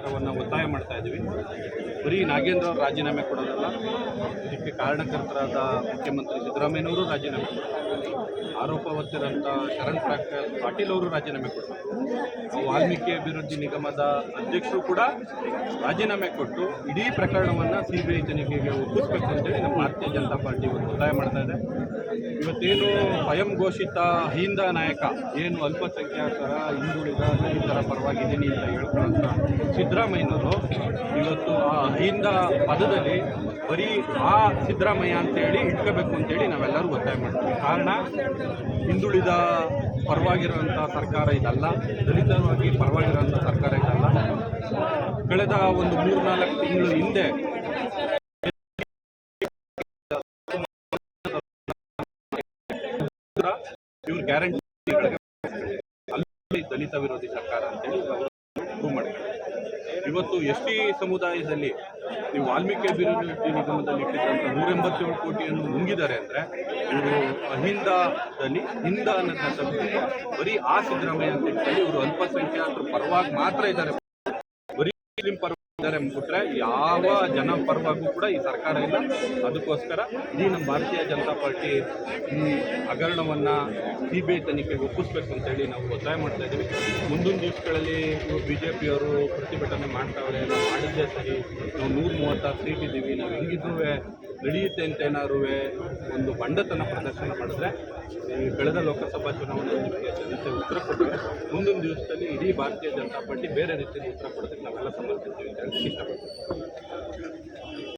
ಸರ್ಕಾರವನ್ನು ಒತ್ತಾಯ ಮಾಡ್ತಾ ಇದ್ದೀವಿ. ಬರೀ ನಾಗೇಂದ್ರ ಅವರು ರಾಜೀನಾಮೆ ಕೊಡೋದಲ್ಲ, ಇದಕ್ಕೆ ಕಾರಣಕರ್ತರಾದ ಮುಖ್ಯಮಂತ್ರಿ ಸಿದ್ದರಾಮಯ್ಯನವರು ರಾಜೀನಾಮೆ ಕೊಡಬೇಕು, ಆರೋಪ ಹೊತ್ತಿರೋಂಥ ಶರಣ್ ಪ್ರಕಾಶ್ ಪಾಟೀಲ್ ಅವರು ರಾಜೀನಾಮೆ ಕೊಡಬೇಕು, ವಾಲ್ಮೀಕಿ ಅಭಿವೃದ್ಧಿ ನಿಗಮದ ಅಧ್ಯಕ್ಷರು ಕೂಡ ರಾಜೀನಾಮೆ ಕೊಟ್ಟು ಇಡೀ ಪ್ರಕರಣವನ್ನು CBI ತನಿಖೆಗೆ ಒಪ್ಪಿಸಬೇಕು ಅಂತೇಳಿ ನಮ್ಮ ಭಾರತೀಯ ಜನತಾ ಪಾರ್ಟಿ ಒತ್ತಾಯ ಮಾಡ್ತಾ ಇದೆ. ಇವತ್ತೇನು ಸ್ವಯಂ ಘೋಷಿತ ಅಹಿಂದ ನಾಯಕ, ಏನು ಅಲ್ಪಸಂಖ್ಯಾತರ ಹಿಂದುಳಿದ ದಲಿತರ ಪರವಾಗಿದ್ದೀನಿ ಅಂತ ಹೇಳ್ಕೊಳ್ಳೋಂಥ ಸಿದ್ದರಾಮಯ್ಯನವರು ಇವತ್ತು ಆ ಅಹಿಂದ ಪದದಲ್ಲಿ ಬರೀ ಆ ಸಿದ್ದರಾಮಯ್ಯ ಅಂತೇಳಿ ಇಟ್ಕೋಬೇಕು ಅಂತೇಳಿ ನಾವೆಲ್ಲರೂ ಒತ್ತಾಯ ಮಾಡ್ತೀವಿ. ಕಾರಣ ಹಿಂದುಳಿದ ಪರವಾಗಿರುವಂಥ ಸರ್ಕಾರ ಇದಲ್ಲ, ದಲಿತವಾಗಿ ಪರವಾಗಿರುವಂಥ ಸರ್ಕಾರ ಇದಲ್ಲ. ಕಳೆದ ಒಂದು 3-4 ತಿಂಗಳು ಹಿಂದೆ ಇವ್ರ ಗ್ಯಾರಂಟಿ ಅಲ್ಲಿ ದಲಿತ ವಿರೋಧಿ ಸರ್ಕಾರ ಅಂತೇಳಿ ಅವರು ಪ್ರೂವ್ ಮಾಡಿದ್ದಾರೆ. ಇವತ್ತು ST ಸಮುದಾಯದಲ್ಲಿ ನೀವು ವಾಲ್ಮೀಕಿ ಅಭಿವೃದ್ಧಿ ನಿಗಮದಲ್ಲಿ ಇಟ್ಟಿದ್ದಂಥ 187 ಕೋಟಿಯನ್ನು ನುಂಗಿದ್ದಾರೆ ಅಂದರೆ ಇವರು ಅಹಿಂದದಲ್ಲಿ ಹಿಂದ ಅನ್ನೋದನ್ನ ತೆಗೆದು ಬರೀ ಆ ಸಿದ್ದರಾಮಯ್ಯ ಅಂತ ಹೇಳಿ ಇವರು ಅಲ್ಪಸಂಖ್ಯಾತರ ಪರವಾಗಿ ಮಾತ್ರ ಇದ್ದಾರೆ, ಬರೀ ಮುಸ್ಲಿಂ ಪರವಾಗಿ ಇದ್ದಾರೆ ಬಿಟ್ರೆ ಯಾವ ಜನ ಪರವಾಗೂ ಕೂಡ ಈ ಸರ್ಕಾರ ಇಲ್ಲ. ಅದಕ್ಕೋಸ್ಕರ ಇಡೀ ನಮ್ಮ ಭಾರತೀಯ ಜನತಾ ಪಾರ್ಟಿ ಈ ಹಗರಣವನ್ನು CBI ತನಿಖೆಗೆ ಒಪ್ಪಿಸ್ಬೇಕು ಅಂತೇಳಿ ನಾವು ಒತ್ತಾಯ ಮಾಡ್ತಾ ಇದ್ದೀವಿ. ಮುಂದಿನ ದಿವಸಗಳಲ್ಲಿ BJPಯವರು ಪ್ರತಿಭಟನೆ ಮಾಡ್ತಾವ್ರೆ, ನಾವು ಮಾಡಿದ್ದೇ ಸರಿ, ನಾವು 136 ಸೀಟ್ ಇದ್ದೀವಿ, ನಾವು ಹೆಂಗಿದ್ರೂ ನಡೆಯುತ್ತೆ ಅಂತ ಏನಾದ್ರು ಒಂದು ಬಂಡತನ ಪ್ರದರ್ಶನ ಮಾಡಿದ್ರೆ ಈ ಕಳೆದ ಲೋಕಸಭಾ ಚುನಾವಣೆ ಜನತೆ ಉತ್ತರ ಕೊಟ್ಟರೆ ಮುಂದಿನ ದಿವಸದಲ್ಲಿ ಇಡೀ ಭಾರತೀಯ ಜನತಾ ಪಾರ್ಟಿ ಬೇರೆ ರೀತಿಯಲ್ಲಿ ಉತ್ತರ ಕೊಡೋದಕ್ಕೆ ನಾವೆಲ್ಲ ಸಮರ್ಥಿಸ್ತೀವಿ ಅಂತ ಹೇಳಿ ಇಷ್ಟಪಡ್ತೀವಿ.